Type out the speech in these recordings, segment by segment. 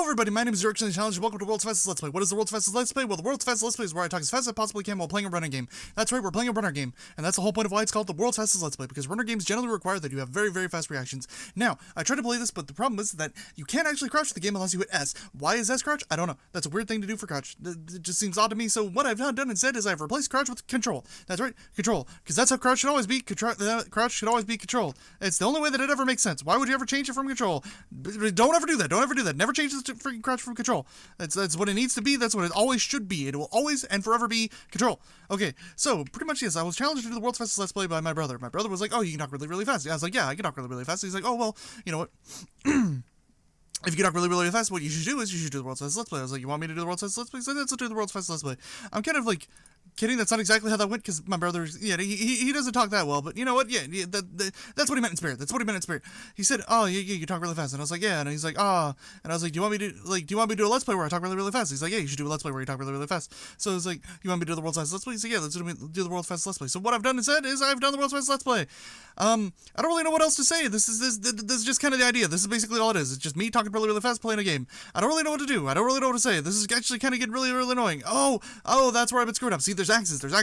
Hello everybody, my name is Directionally Challenge and welcome to World's Fastest Let's Play. What is the World's Fastest Let's Play? Well, the World's Fastest Let's Play is where I talk as fast as I possibly can while playing a running game. That's right, we're playing a runner game, and that's the whole point of why it's called the World's Fastest Let's Play, because runner games generally require that you have very, very fast reactions. Now, I tried to play this, but the problem is that you can't actually crouch the game unless you hit S. Why is S crouch? I don't know. That's a weird thing to do for crouch. It just seems odd to me, so what I've done instead is I've replaced crouch with control. That's right, control, because that's how crouch should always be. Crouch should always be control. It's the only way that it ever makes sense. Why would you ever change it from control? Don't ever do that. Don't ever do that. Never change the freaking crouch from control. That's what it needs to be. That's what it always should be. It will always and forever be control. Okay, so pretty much yes, I was challenged to do the World's Fastest Let's Play by my brother. My brother was like, "Oh, you can talk really, really fast." I was like, "Yeah, I can talk really, really fast." He's like, "Oh, well, you know what? If you can talk really, really fast, what you should do is you should do the World's Fastest Let's Play." I was like, "You want me to do the World's Fastest Let's Play?" So let's do the World's Fastest Let's Play. I'm kind of like kidding. That's not exactly how that went, because my brother, yeah, he doesn't talk that well, but you know what? Yeah, that's what he meant in spirit. That's what he meant in spirit. He said, "Oh, yeah, you talk really fast," and I was like, "Yeah," and he's like, "Ah," and I was like, do you want me to do a Let's Play where I talk really, really fast?" He's like, "Yeah, you should do a Let's Play where you talk really, really fast." So I was like, "You want me to do the World's Fastest Let's Play?" He's like, "Yeah, let's do the World's Fastest Let's Play." So what I've done instead is I've done the World's Fastest Let's Play. I don't really know what else to say. This is just kind of the idea. This is basically all it is. It's just me talking really, really fast playing a game. I don't really know what to do. I don't really know what to say. This is actually kind of getting really, really annoying. Oh, that's where I've been screwed up. See, there's axes are the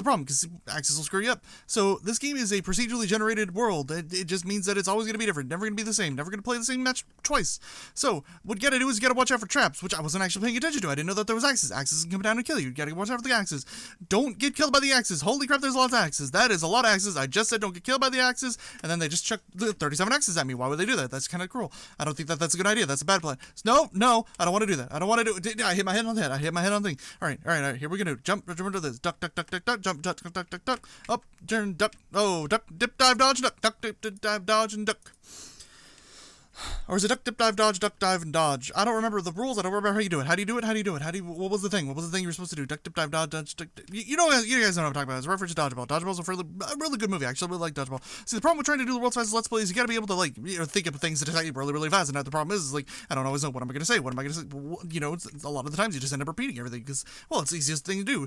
problem, because axes will screw you up. So this game is a procedurally generated world. It just means that it's always going to be different, never going to be the same, never going to play the same match twice. So what you got to do is you got to watch out for traps, which I wasn't actually paying attention to. I didn't know that there was axes. Axes can come down and kill you. You got to watch out for the axes. Don't get killed by the axes. Holy crap, there's lots of axes. That is a lot of axes. I just said don't get killed by the axes, and then they just chucked the 37 axes at me. Why would they do that? That's kind of cruel. I don't think that that's a good idea. That's a bad plan. So, no, I don't want to do that. I don't want to do it. I hit my head on the head. I hit my head on the thing. All right. Here we're gonna jump into this. Duck, jump, duck. Up, turn, duck. Oh, duck, dip, dive, dodge, duck, dip, dive, dodge, and duck. Or is it duck, dip, dive, dodge, duck, dive, and dodge? I don't remember the rules. I don't remember how you do it. How do you do it? What was the thing? What was the thing you were supposed to do? Duck, dip, dive, dodge, duck. You guys know what I'm talking about. It's a reference to Dodgeball. Dodgeball's a really good movie. I actually really like Dodgeball. See, the problem with trying to do the World's Fastest Let's Play is you gotta be able to, think of things that attack you really, really fast. And now the problem is, I don't always know what am I gonna say. It's, a lot of the times you just end up repeating everything because, well, it's the easiest thing to do.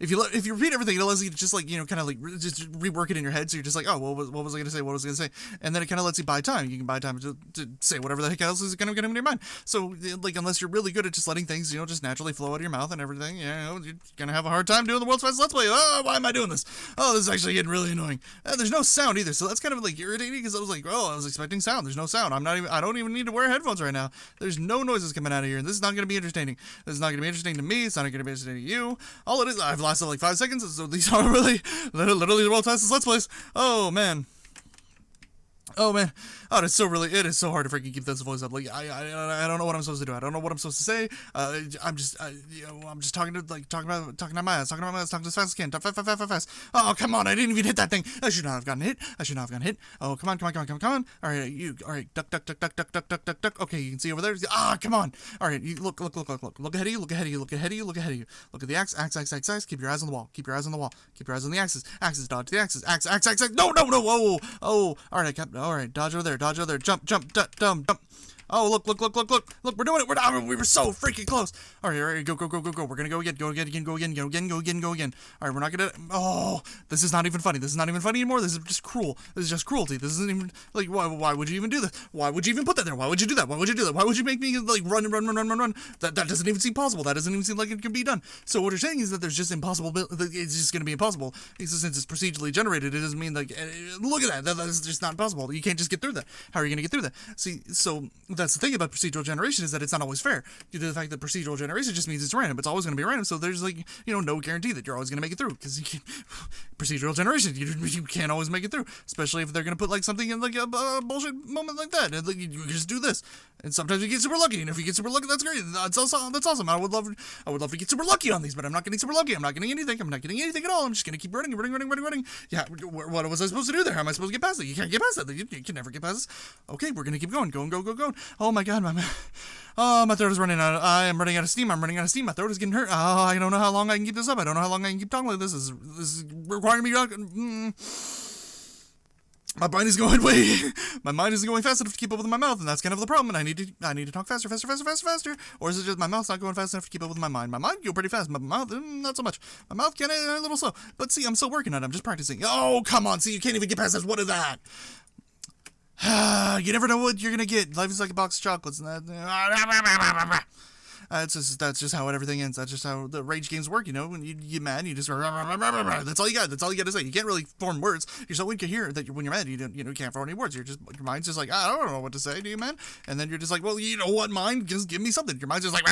If you repeat everything, it allows you to just just rework it in your head. So you're just like, oh, what was I gonna say? What was I gonna say? And then it kind of lets you buy time. You can buy time to say whatever the heck else is gonna get in your mind. So unless you're really good at just letting things just naturally flow out of your mouth and everything, you're gonna have a hard time doing the World's Fastest Let's Play. Oh, why am I doing this? Oh, this is actually getting really annoying. There's no sound either, so that's kind of irritating because I was like, oh, I was expecting sound. There's no sound. I don't even need to wear headphones right now. There's no noises coming out of here, and this is not gonna be entertaining. This is not gonna be interesting to me. It's not gonna be interesting to you. All it is, I've lasted 5 seconds, so these are really, literally the World's Fastest Let's Plays. Oh man. Oh, it is so hard to freaking keep this voice up. I don't know what I'm supposed to do. I don't know what I'm supposed to say. I'm just talking to my ass, talking as fast as I can. Fast. Oh, come on, I didn't even hit that thing. I should not have gotten hit. Oh, come on. All right, duck. Okay, you can see over there. Ah, come on. All right, you look ahead of you. Look at the axe. Keep your eyes on the wall. Keep your eyes on the axes. Dodge the axes. Axe. No. Whoa. Oh, all right, all right, dodge over there, jump, jump. Oh, look, we're doing it, we were so freaking close. All right, go, we're gonna go again. All right, we're not gonna, this is not even funny. This is not even funny anymore. This is just cruel. This is just cruelty. This isn't even, why would you even do this? Why would you even put that there? Why would you do that? Why would you make me, run? That doesn't even seem possible. That doesn't even seem like it can be done. So what you're saying is that there's just impossible, it's just gonna be impossible. Since it's procedurally generated, it doesn't mean, look at that. That's just not possible. You can't just get through that. How are you gonna get through that? See, so that's the thing about procedural generation is that it's not always fair. Due to the fact that procedural generation just means it's random. It's always going to be random. So there's no guarantee that you're always going to make it through because procedural generation, you can't always make it through, especially if they're going to put something in a bullshit moment like that. And, you just do this, and sometimes you get super lucky. And if you get super lucky, that's great. That's awesome. I would love to get super lucky on these, but I'm not getting super lucky. I'm not getting anything. I'm not getting anything at all. I'm just going to keep running. Yeah. What was I supposed to do there? How am I supposed to get past it? You can't get past that. You can never get past this. Okay, we're going to keep going. Go. Oh my God, my throat is running out. I am running out of steam. My throat is getting hurt. Oh, I don't know how long I can keep this up. I don't know how long I can keep talking like this. This is requiring me to. My mind is going fast enough to keep up with my mouth, and that's kind of the problem. And I need to talk faster. Or is it just my mouth's not going fast enough to keep up with my mind? My mind go pretty fast, but my mouth not so much. My mouth can a little slow. But see, I'm still working on it. I'm just practicing. Oh, come on. See, you can't even get past this. What is that? You never know what you're gonna get. Life is like a box of chocolates, and that. That's just how everything ends. That's just how the rage games work, you know. When you get mad, you just that's all you got. That's all you got to say. You can't really form words. You're so incoherent that when you're mad, you can't form any words. Your mind's just like, I don't know what to say, do you, man? And then you're just like, well, you know what, mind? Just give me something. Your mind's just like,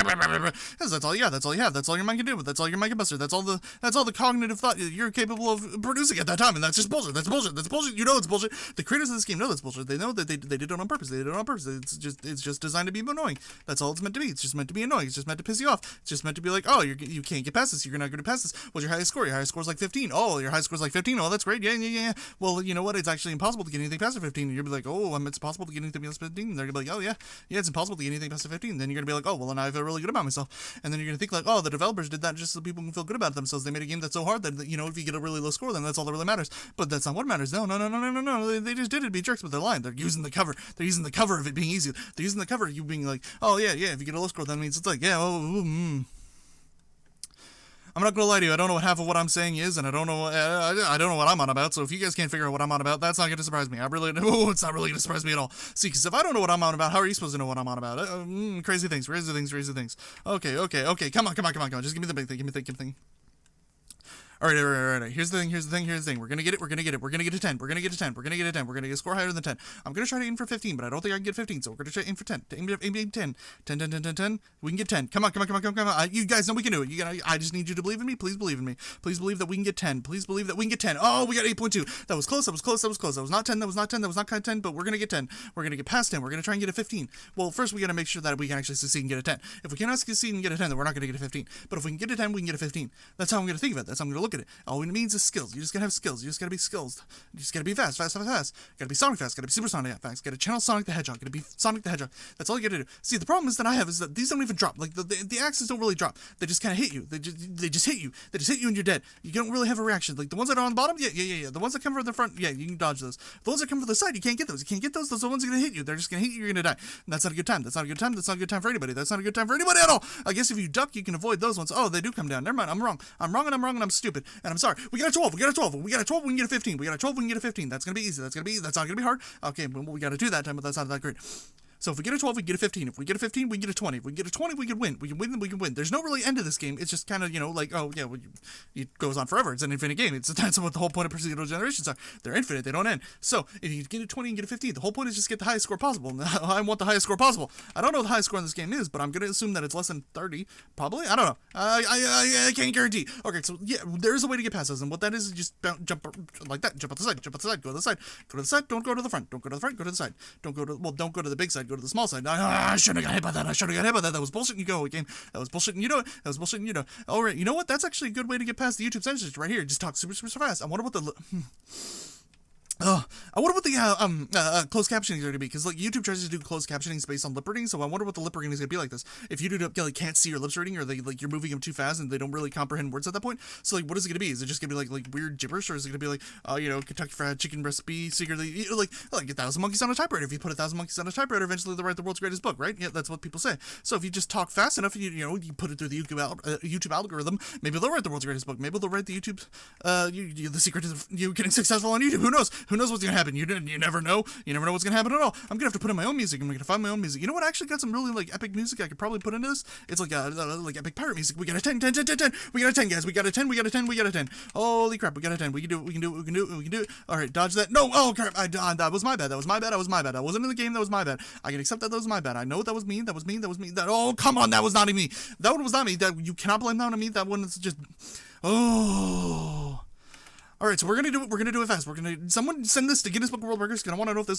that's all you got. That's all you have. That's all your mind can do. That's all your mind can muster. That's all the cognitive thought you're capable of producing at that time. And that's just bullshit. That's bullshit. That's bullshit. You know it's bullshit. The creators of this game know that's bullshit. They know that they did it on purpose. They did it on purpose. It's just designed to be annoying. That's all it's meant to be. It's just meant to be annoying. It's just meant to piss you off. It's just meant to be like, oh, you can't get past this. You're not going to pass this. What's your highest score? Your highest score is like 15. Oh, your highest score is like 15. Oh, that's great. Yeah. Well, you know what? It's actually impossible to get anything past a 15. And you'll be like, oh, it's possible to get anything past 15. And they're going to be like, oh, yeah, it's impossible to get anything past a 15. Then you're going to be like, oh, well, then I feel really good about myself. And then you're going to think like, oh, the developers did that just so people can feel good about themselves. They made a game that's so hard that, you know, if you get a really low score, then that's all that really matters. But that's not what matters. No. They just did it to be jerks, but they're lying. They're using the cover. They're using the cover of it being easy. They're using the cover of you being like, oh, yeah, if you get a low score, that means it's like, yeah, I'm not gonna lie to you. I don't know what half of what I'm saying is, and I don't know what I'm on about. So if you guys can't figure out what I'm on about, that's not gonna surprise me. It's not really gonna surprise me at all. See, because if I don't know what I'm on about, how are you supposed to know what I'm on about? Crazy things. Okay. Come on. Just give me the big thing. Give me the thing. All right. Here's the thing. We're gonna get it. We're gonna get a 10. We're gonna get a score higher than 10. I'm gonna try to aim for 15, but I don't think I can get 15. So we're gonna try to aim for 10. Aim 10. 10. We can get 10. Come on. You guys know we can do it. I just need you to believe in me. Please believe in me. Please believe that we can get 10. Please believe that we can get 10. Oh, we got 8.2. That was close. That was not 10. That was not kind of 10. But we're gonna get 10. We're gonna get past 10. We're gonna try and get a 15. Well, first we gotta make sure that we can actually succeed and get a 10. If we cannot succeed and get a 10, then we're not gonna get a 15. But if we can get a 10, we can get a 15. That's how I'm gonna think of it. That's how I'm gonna look at it. All it means is skills. You just gotta have skills. You just gotta be skills. You just gotta be fast. Gotta be Sonic fast. Gotta be Super Sonic fast. Gotta channel Sonic the Hedgehog. Gotta be Sonic the Hedgehog. That's all you gotta do. See, the problem is that I have is that these don't even drop. Like the axes don't really drop. They just kind of hit you. They just hit you. They just hit you and you're dead. You don't really have a reaction. Like the ones that are on the bottom, yeah. The ones that come from the front, yeah, you can dodge those. The ones that come from the side, you can't get those. Those are the ones that are gonna hit you. They're just gonna hit you. You're gonna die. And that's not a good time. That's not a good time for anybody. That's not a good time for anybody at all. I guess if you duck, you can avoid those ones. Oh, they do come down. Never mind. I'm wrong, and I'm stupid, and I'm sorry. We got a 12. We got a 12. We can get a 15. We got a 12. We can get a 15. That's gonna be easy. That's not gonna be hard. Okay, well, we got to do that time, but that's not that great. So if we get a 12, we get a 15. If we get a 15, we get a 20. If we get a 20, we can win. We can win. There's no really end to this game. It's just kind of, like, oh, yeah, it goes on forever. It's an infinite game. That's what the whole point of procedural generations are. They're infinite. They don't end. So if you get a 20 and get a 15, the whole point is just get the highest score possible. I want the highest score possible. I don't know what the highest score in this game is, but I'm going to assume that it's less than 30. Probably. I don't know. I can't guarantee. Okay, so yeah, there is a way to get past those. And what that is just jump like that. Jump out the side. Go to the side. Don't go to the front. Go to the side. Don't go to the big side. Go to the small side. I shouldn't have got hit by that. That was bullshit and you go game. That was bullshit and you know it. All right, you know what? That's actually a good way to get past the YouTube censorship right here. Just talk super fast. I wonder what the closed captioning is going to be, because like YouTube tries to do closed captioning based on lip reading, so I wonder what the lip reading is going to be like this. If YouTube can't see your lips reading, or you're moving them too fast and they don't really comprehend words at that point. So like, what is it going to be? Is it just going to be like weird gibberish, or is it going to be like Kentucky Fried Chicken recipe secretly like 1,000 monkeys on a typewriter? If you put 1,000 monkeys on a typewriter, eventually they'll write the world's greatest book, right? Yeah, that's what people say. So if you just talk fast enough, you put it through the YouTube algorithm, maybe they'll write the world's greatest book. Maybe they'll write the YouTube the secret to you getting successful on YouTube. Who knows what's going to happen? You never know. You never know what's gonna happen at all. I'm gonna have to put in my own music. I'm gonna find my own music. You know what? I actually got some really like epic music I could probably put into this. It's like epic pirate music. We got a 10. We got a 10, guys. We got a 10. Holy crap! We got a 10. We can do it. All right, dodge that. No. Oh crap! That was my bad. I wasn't in the game. That was my bad. I can accept that was my bad. I know that was me. Oh come on! That was not me. That one was not me. That you cannot blame that on me. That one is just. Oh. All right, so we're gonna do it fast. Someone send this to Guinness Book of World Records, because I want to know if this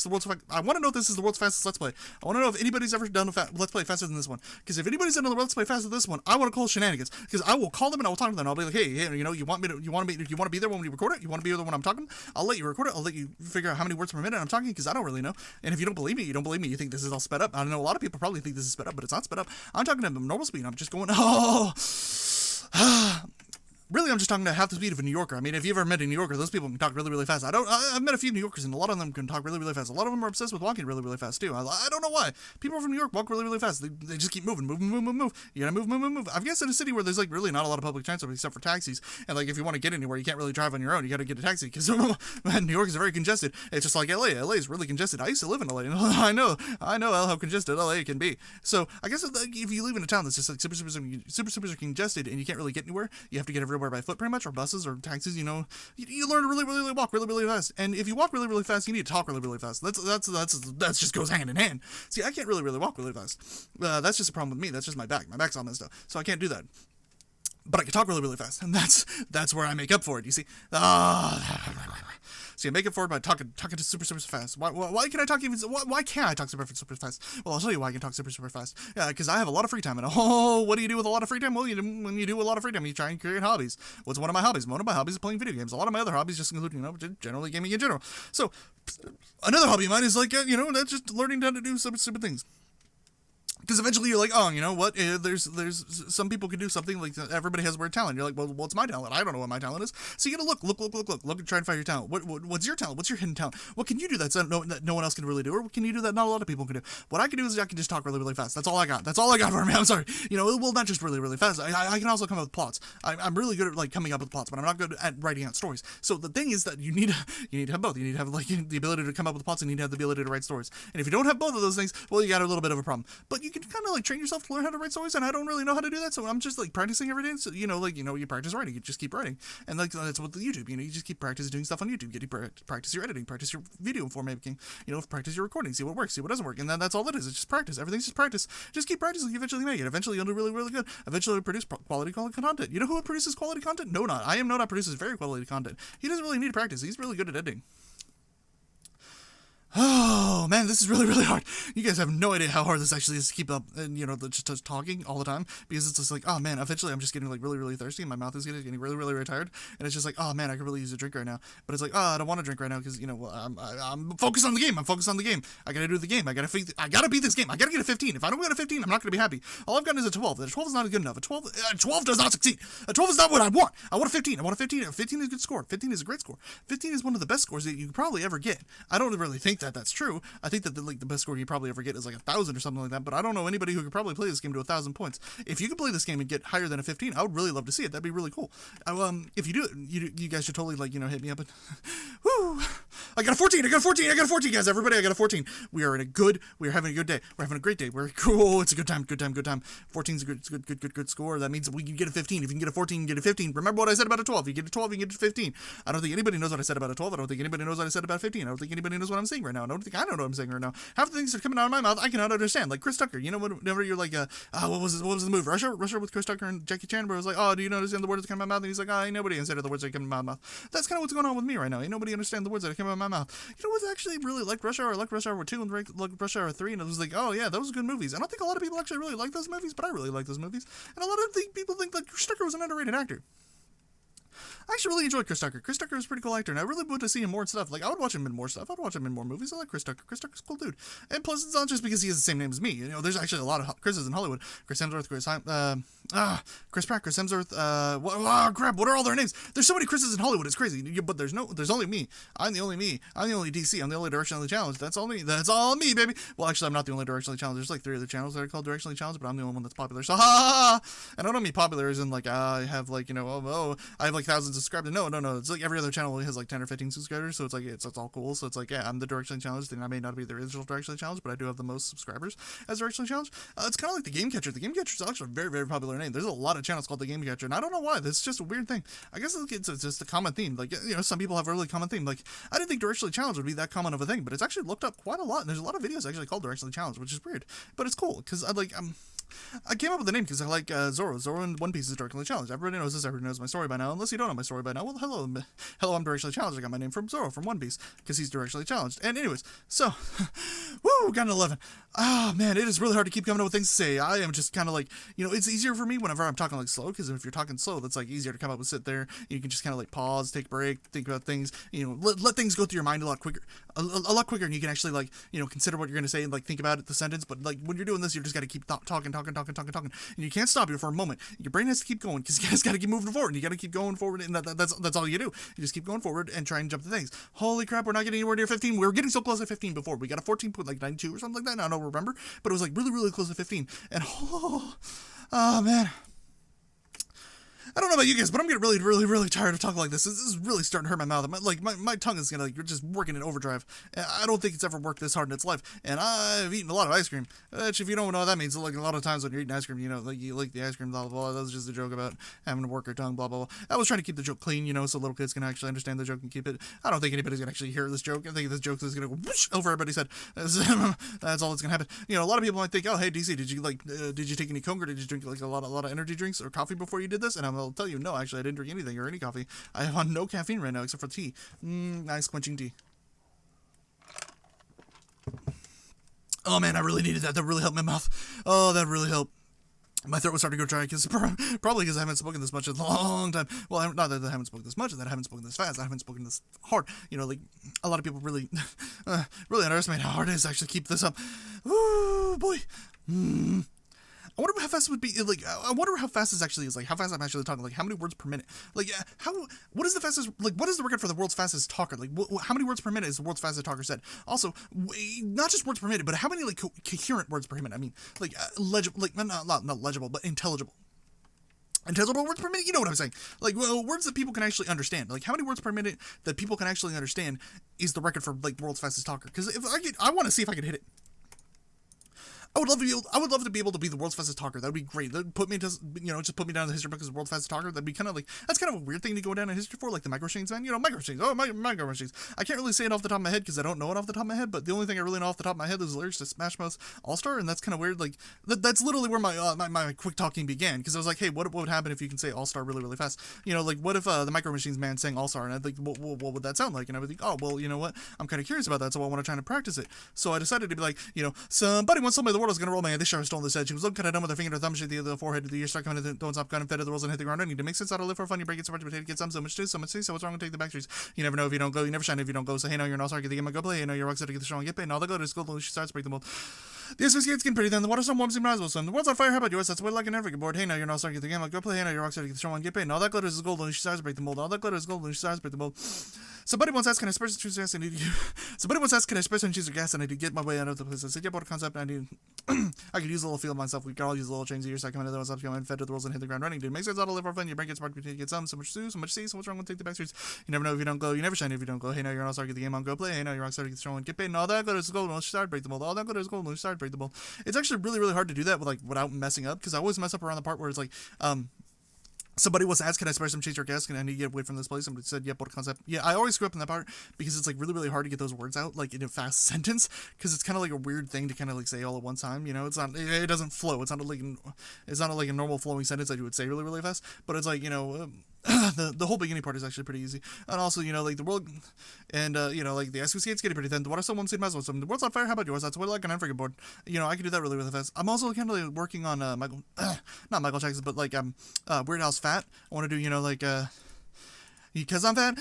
is the world's fastest Let's Play. I want to know if anybody's ever done a Let's Play faster than this one. Because if anybody's done a Let's Play faster than this one, I want to call shenanigans. Because I will call them and I will talk to them. I'll be like, hey, you want to be there when we record it? You want to be there when I'm talking? I'll let you record it. I'll let you figure out how many words per minute I'm talking, because I don't really know. And if you don't believe me, you think this is all sped up. I know a lot of people probably think this is sped up, but it's not sped up. I'm talking at normal speed. I'm just going, oh. Really, I'm just talking to half the speed of a New Yorker. I mean, if you've ever met a New Yorker, those people can talk really, really fast. I've met a few New Yorkers, and a lot of them can talk really, really fast. A lot of them are obsessed with walking really, really fast, too. I don't know why. People from New York walk really, really fast. They just keep moving. You gotta move. I guess in a city where there's, like, really not a lot of public transport except for taxis, and, like, if you want to get anywhere, you can't really drive on your own. You gotta get a taxi, because New York is very congested. It's just like LA. LA is really congested. I used to live in LA, and I know how congested LA can be. So, I guess if you live in a town that's just, like, super congested, and you can't really get anywhere, you have to get everywhere by foot, pretty much, or buses or taxis, you learn to really walk really fast. And if you walk really fast, you need to talk really fast. That's just goes hand in hand. See, I can't really walk really fast. That's just a problem with me. That's just my back. My back's all messed up, so I can't do that. But I can talk really fast, and that's where I make up for it. You see, so you make up for it by talking to super fast. Why can I talk even? Why can't I talk super fast? Well, I'll tell you why I can talk super fast. Yeah, because I have a lot of free time. And what do you do with a lot of free time? Well, when you do a lot of free time, you try and create hobbies. What's one of my hobbies? One of my hobbies is playing video games. A lot of my other hobbies just include, generally gaming in general. So another hobby of mine is like, that's just learning how to do some stupid things. Because eventually you're like, oh, you know what? There's some people can do something, like everybody has weird talent. You're like, well, what's my talent? I don't know what my talent is. So you gotta look and try and find your talent. What's your talent? What's your hidden talent? What can you do that no one else can really do? Or what can you do that not a lot of people can do? What I can do is I can just talk really fast. That's all I got. That's all I got for me. I'm sorry. Well, not just really fast. I can also come up with plots. I'm really good at like coming up with plots, but I'm not good at writing out stories. So the thing is that you need to have both. You need to have like the ability to come up with plots, and you need to have the ability to write stories. And if you don't have both of those things, well, you got a little bit of a problem. But you can kind of like train yourself to learn how to write stories, and I don't really know how to do that, so I'm just like practicing every day. So you practice writing, you just keep writing, and like that's what the YouTube, you just keep practicing doing stuff on YouTube. Practice your editing, practice your video formatting, practice your recording, see what works, see what doesn't work, and then that's all it is. It's just practice. Everything's just practice. Just keep practicing. You eventually make it. Eventually you'll do really good. Eventually you'll produce quality content. You know who produces quality content? No, not I am. Not produces very quality content. He doesn't really need practice. He's really good at editing. Oh man, this is really hard. You guys have no idea how hard this actually is to keep up, and just talking all the time, because it's just like, oh man, eventually I'm just getting like really thirsty, and my mouth is getting really tired, and it's just like, oh man, I could really use a drink right now, but it's like, oh, I don't want to drink right now because I'm focused on the game. I gotta do the game. I gotta beat this game. I gotta get a 15. If I don't get a 15, I'm not gonna be happy. All I've gotten is a 12. A 12 is not good enough. A 12 does not succeed. A 12 is not what I want. I want a 15. A 15 is a good score. 15 is a great score. 15 is one of the best scores that you could probably ever get. I don't really think that's true. I think that the best score you probably ever get is like 1,000 or something like that, but I don't know anybody who could probably play this game to 1,000 points. If you could play this game and get higher than a 15, I would really love to see it. That'd be really cool. If you do it, you guys should totally hit me up and whoo! I got a 14, guys, everybody, I got a 14. We are having a good day. We're having a great day. We're cool. It's a good time. 14 is a good score. That means we can get a 15. If you can get a 14, you can get a 15. Remember what I said about a 12. If you get a 12, you can get a 15. I don't think anybody knows what I said about a 12. I don't think anybody knows what I said about 15. I don't think anybody knows what I'm saying right now. I don't know what I'm saying right now. Half the things that are coming out of my mouth, I cannot understand. Like Chris Tucker, whenever you're like, what was the movie? Russia with Chris Tucker and Jackie Chan, where it was like, oh, do you understand the words that come out of my mouth? And he's like, ain't nobody understand the words that come out of my mouth. That's kind of what's going on with me right now. Ain't nobody understand the words that come out of my mouth. You know what's actually really like Rush Hour? I like Rush Hour 2 and like Rush Hour 3, and it was like, oh yeah, those are good movies. I don't think a lot of people actually really like those movies, but I really like those movies. And a lot of people think that Chris Tucker was an underrated actor. I actually really enjoyed Chris Tucker. Chris Tucker is a pretty cool actor, and I really want to see him more and stuff. Like, I would watch him in more stuff. I'd watch him in more movies. I like Chris Tucker. Chris Tucker's a cool dude. And plus, it's not just because he has the same name as me. There's actually a lot of Chris's in Hollywood. Chris Hemsworth, Chris Pratt, Chris Hemsworth, crap, what are all their names? There's so many Chris's in Hollywood, it's crazy. But there's only me. I'm the only me. I'm the only DC. I'm the only Directionally Challenged. That's all me. That's all me, baby. Well, actually, I'm not the only Directionally Challenged. There's like 3 other channels that are called Directionally Challenged, but I'm the only one that's popular. So, ha ha ha! And I don't mean popular as in like, I have like, I have like thousands of subscribers. No. It's like every other channel only has like 10 or 15 subscribers, so it's like, it's all cool. So it's like, yeah, I'm the Directionally Challenged, and I may not be the original Directionally Challenged, but I do have the most subscribers as Directionally Challenged. It's kind of like the Game Catcher. The Game Catcher is actually a very popular name. There's a lot of channels called the Game Catcher, and I don't know why. That's just a weird thing. I guess it's just a common theme. Like, some people have a really common theme. Like, I didn't think Directionally Challenged would be that common of a thing, but it's actually looked up quite a lot, and there's a lot of videos actually called Directionally Challenged, which is weird, but it's cool because I came up with the name because I like Zoro. Zoro in One Piece is Directionally Challenged. Everybody knows this. Everybody knows my story by now. Unless you don't know my story by now, well, hello, I'm Directionally Challenged. I got my name from Zoro from One Piece because he's Directionally Challenged. And anyways, so, woo, got an 11. Oh man, it is really hard to keep coming up with things to say. I am just kind of like, it's easier for me whenever I'm talking like slow, because if you're talking slow, that's like easier to come up with. Sit there, you can just kind of like pause, take a break, think about things. Let things go through your mind a lot quicker, a lot quicker, and you can actually like consider what you're gonna say and like think about it, the sentence. But like when you're doing this, you just got to keep talking, and you can't stop you for a moment. Your brain has to keep going because you just got to keep moving forward. And you got to keep going forward, and that's all you do. You just keep going forward and try and jump to things. Holy crap, we're not getting anywhere near 15. We were getting so close to 15 before. We got a 14.92 or something like that. I don't remember, but it was like really, really close to 15. And oh man. I don't know about you guys, but I'm getting really, really, really tired of talking like this. This is really starting to hurt my mouth. My tongue is gonna you're just working in overdrive. I don't think it's ever worked this hard in its life. And I've eaten a lot of ice cream. Which, if you don't know what that means, like a lot of times when you're eating ice cream, like you like the ice cream, blah blah blah. That was just a joke about having to work your tongue, blah blah blah. I was trying to keep the joke clean, so little kids can actually understand the joke and keep it. I don't think anybody's gonna actually hear this joke. I think this joke is gonna go whoosh over everybody's head. That's all that's gonna happen. A lot of people might think, oh hey DC, did you take any Coke, or did you drink like a lot of energy drinks or coffee before you did this? And I'll tell you, no, actually I didn't drink anything or any coffee. I have on no caffeine right now except for tea. Nice quenching tea. Oh man, I really needed that. That really helped my mouth. Oh, that really helped. My throat was starting to go dry probably because I haven't spoken this much in a long time. Well, not that I haven't spoken this much, that I haven't spoken this fast. I haven't spoken this hard. Like a lot of people really, really underestimate how hard it is to actually keep this up. Ooh, boy. I wonder how fast it would be, like, I wonder how fast this actually is, like, how fast I'm actually talking, like, how many words per minute, like, what is the fastest, like, what is the record for the world's fastest talker, like, how many words per minute is the world's fastest talker said? Also, not just words per minute, but how many, like, coherent words per minute, I mean, like, legible, like, not legible, but intelligible. Intelligible words per minute, you know what I'm saying? Like, words that people can actually understand. Like, how many words per minute that people can actually understand is the record for, like, world's fastest talker? Because if I want to see if I can hit it. I would love to be able to be the world's fastest talker. That would be great. That would put me to, just put me down in the history book as the world's fastest talker. That'd be kind of like, that's kind of a weird thing to go down in history for, like the micro machines, man. Micro machines. Oh, micro machines. I can't really say it off the top of my head because I don't know it off the top of my head. But the only thing I really know off the top of my head is the lyrics to Smash Mouth All Star, and that's kind of weird. Like that's literally where my quick talking began, because I was like, hey, what would happen if you can say All Star really, really fast? Like what if the micro machines man sang All Star, and I'd think, what would that sound like? And I would think, oh well, you know what? I'm kind of curious about that, so I want to try to practice it. So I decided to be like, somebody once told me the world was gonna roll me, and they sure stole this edge. She was looking kind of dumb with her finger to thumb, shit the forehead of the year, start coming to don't stop, gun and fed of the rules and hit the ground. I need to make sense out of live for fun. You break it so much, potato get some, so much do, so much see. So what's wrong with take the back streets? You never know if you don't go, you never shine if you don't go. So hey, no, you're not sorry, get the game, I go play. Hey, no, you're rock set to get the show and get paid. And all the go to school, she starts break the mold. The ice skates getting pretty thin. The water storm warms, you might as well swim. The world's on fire. How about yours? That's what like an every board. Hey, now you're not starting to get the game. Like go play. Hey, now you're rock set to get the show and get paid. And all that glitters is gold when she starts break the mold. All that glitters is gold when she starts break the mold. Somebody once asked, can I express and choose gas? I need you. Somebody once asked, can I express and choose gas? And I need to get my way out of the place. I said, yeah, what a concept. I need. I could use a little feel of myself. We can all use a little change of your second. Other ones up to fed to the rules and hit the ground running. Dude, makes sense out of live for fun. Your brain gets smart. You get some. So much do, so much see. So what's wrong with take the back streets? You never know if you don't go. You never shine if you don't go. Hey, now you're not starting to get the game on. Go play. Hey, now you're rock set to get the show and get paid. And all that glitters is gold when she started break the mold. All that glitters is gold when she started break the mold. It's actually really, really hard to do that without messing up, because I always mess up around the part where it's like, somebody was asked, can I spare some change or gas? Can I need to get away from this place? Somebody said, yep, what a concept. Yeah, I always screw up in that part because it's like really, really hard to get those words out like in a fast sentence, because it's kind of like a weird thing to kind of like say all at one time. It doesn't flow. It's not like a normal flowing sentence that you would say really, really fast. But it's like, the whole beginning part is actually pretty easy. And also, like the world, and like the ice skates getting pretty thin. The water still won't see miles. The world's on fire. How about yours? That's what like an unforgettable board. I can do that really, really fast. I'm also kind of like working on not Michael Jackson, but like Weird Al's Fat. I want to do because I'm fat,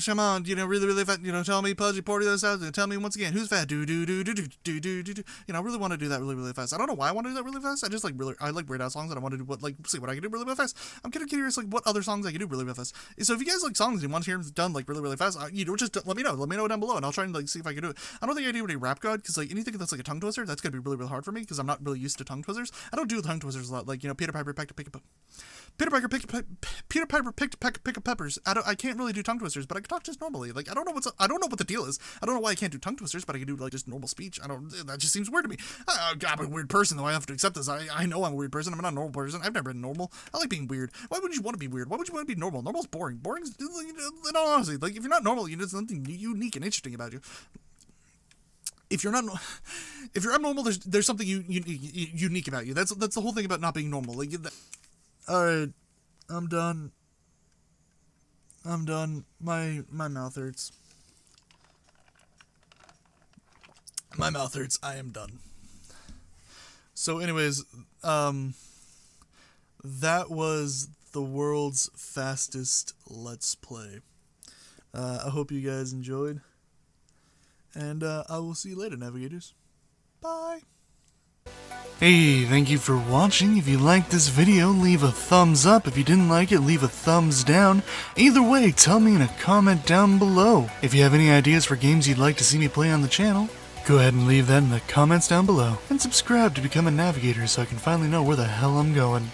Shaman, really, really fat, tell me, Pudgy, Porty, those out, tell me once again, who's fat, do, I really want to do that really, really fast. I don't know why I want to do that really fast. I just like I like Weird Al songs, and I want to do see what I can do really, really fast. I'm kind of curious, like, what other songs I can do really, really fast. So if you guys like songs and you want to hear them done, like, really, really fast, just let me know down below, and I'll try and, like, see if I can do it. I don't think I do any rap god, because, like, anything that's, like, a tongue twister, that's going to be really, really hard for me, because I'm not really used to tongue twisters. I don't do tongue twisters a lot, like, Peter Piper picked a peck of peppers. I can't really do tongue twisters, but I can talk just normally. Like, I don't know what the deal is. I don't know why I can't do tongue twisters, but I can do like just normal speech. That just seems weird to me. I'm a weird person, though. I have to accept this. I know I'm a weird person. I'm not a normal person. I've never been normal. I like being weird. Why would you want to be weird? Why would you want to be normal? Normal's boring. Boring's, in all honesty, like, if you're not normal, there's nothing unique and interesting about you. If you're abnormal, there's something unique about you. That's the whole thing about not being normal. Like, alright, I'm done. My mouth hurts. My mouth hurts. I am done. So, anyways, that was the world's fastest Let's Play. I hope you guys enjoyed, and I will see you later, navigators. Bye. Hey, thank you for watching. If you liked this video, leave a thumbs up. If you didn't like it, leave a thumbs down. Either way, tell me in a comment down below. If you have any ideas for games you'd like to see me play on the channel, go ahead and leave that in the comments down below. And subscribe to become a navigator so I can finally know where the hell I'm going.